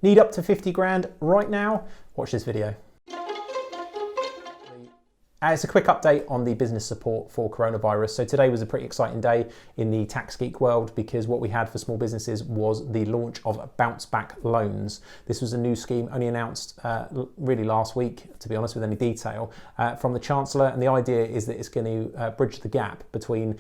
Need up to 50 grand right now? Watch this video. It's a quick update on the business support for coronavirus. So today was a pretty exciting day in the tax geek world because what we had for small businesses was the launch of bounce back loans. This was a new scheme only announced really last week, to be honest, with any detail, from the Chancellor. And the idea is that it's going to bridge the gap between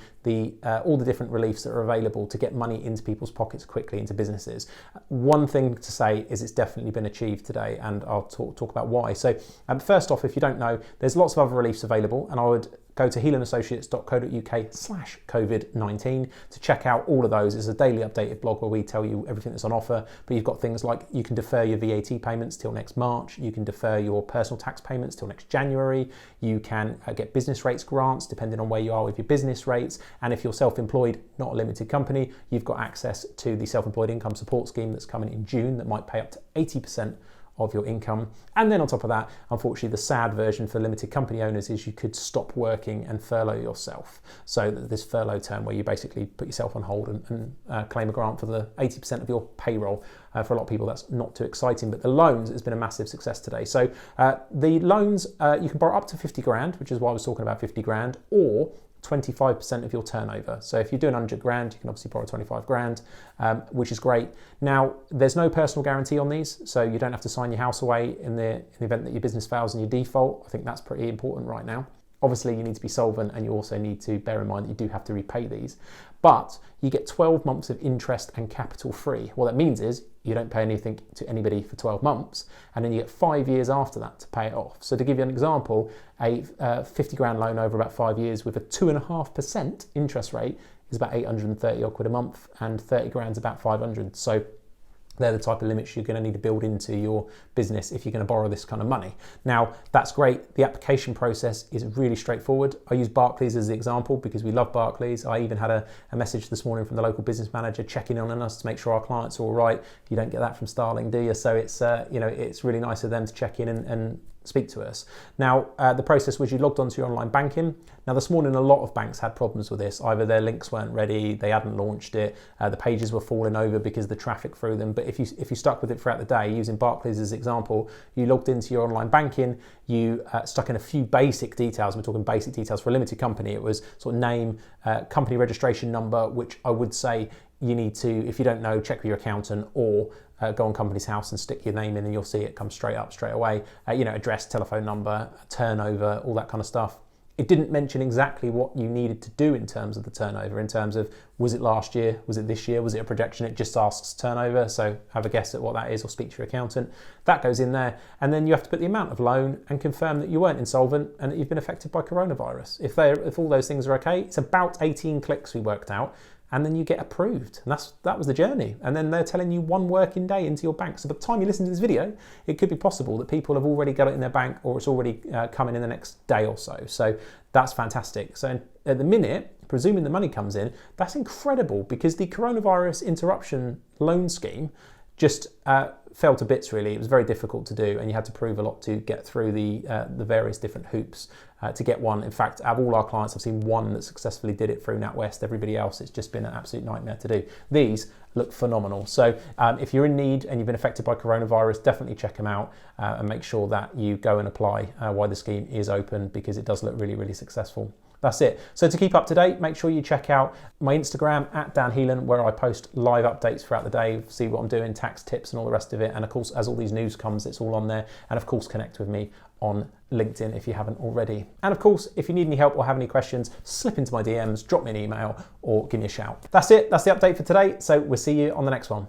all the different reliefs that are available to get money into people's pockets quickly into businesses. One thing to say is it's definitely been achieved today, and I'll talk about why. So first off, if you don't know, there's lots of other reliefs available, and I would go to healandassociates.co.uk/COVID-19 to check out all of those. It's a daily updated blog where we tell you everything that's on offer, but you've got things like you can defer your VAT payments till next March, you can defer your personal tax payments till next January, you can get business rates grants depending on where you are with your business rates, and if you're self-employed, not a limited company, you've got access to the self-employed income support scheme that's coming in June that might pay up to 80% of your income. And then on top of that, unfortunately, the sad version for limited company owners is you could stop working and furlough yourself. So this furlough term where you basically put yourself on hold and claim a grant for the 80% of your payroll. For a lot of people, that's not too exciting, but the loans has been a massive success today. So the loans, you can borrow up to 50 grand, which is why I was talking about 50 grand, or 25% of your turnover. So if you're doing 100 grand, you can obviously borrow 25 grand, which is great. Now, there's no personal guarantee on these, so you don't have to sign your house away in the event that your business fails and you default. I think that's pretty important right now. Obviously, you need to be solvent, and you also need to bear in mind that you do have to repay these. But you get 12 months of interest and capital free. What that means is you don't pay anything to anybody for 12 months, and then you get 5 years after that to pay it off. So to give you an example, a 50 grand loan over about 5 years with a 2.5% interest rate is about 830 odd quid a month, and 30 grand is about 500. So they're the type of limits you're going to need to build into your business if you're going to borrow this kind of money. Now, that's great. The application process is really straightforward. I use Barclays as the example because we love Barclays. I even had a message this morning from the local business manager checking in on us to make sure our clients are all right. You don't get that from Starling, do you? So it's it's really nice of them to check in and speak to us. Now, the process was you logged onto your online banking. Now, this morning, a lot of banks had problems with this. Either their links weren't ready, they hadn't launched it, the pages were falling over because of the traffic through them. But if you stuck with it throughout the day, using Barclays as an example, you logged into your online banking, you stuck in a few basic details. We're talking basic details for a limited company. It was sort of name, company registration number, which I would say you need to, if you don't know, check with your accountant, or go on Company's House and stick your name in and you'll see it come straight up straight away. Address, telephone number, turnover, all that kind of stuff. It didn't mention exactly what you needed to do in terms of the turnover, in terms of was it last year, was it this year, was it a projection? It just asks turnover, so have a guess at what that is or speak to your accountant. That goes in there, and then you have to put the amount of loan and confirm that you weren't insolvent and that you've been affected by coronavirus. If all those things are okay, it's about 18 clicks we worked out, and then you get approved. And that was the journey. And then they're telling you 1 working day into your bank. So by the time you listen to this video, it could be possible that people have already got it in their bank, or it's already coming in the next day or so. So that's fantastic. So at the minute, presuming the money comes in, that's incredible, because the coronavirus interruption loan scheme just fell to bits, really. It was very difficult to do, and you had to prove a lot to get through the various different hoops to get one. In fact, out of all our clients, I've seen one that successfully did it through NatWest. Everybody else, it's just been an absolute nightmare to do. These look phenomenal. So if you're in need and you've been affected by coronavirus, definitely check them out and make sure that you go and apply while the scheme is open, because it does look really, really successful. That's it. So to keep up to date, make sure you check out my Instagram @DanHelan, where I post live updates throughout the day, see what I'm doing, tax tips and all the rest of it. And of course, as all these news comes, it's all on there. And of course, connect with me on LinkedIn if you haven't already. And of course, if you need any help or have any questions, slip into my DMs, drop me an email, or give me a shout. That's it. That's the update for today. So we'll see you on the next one.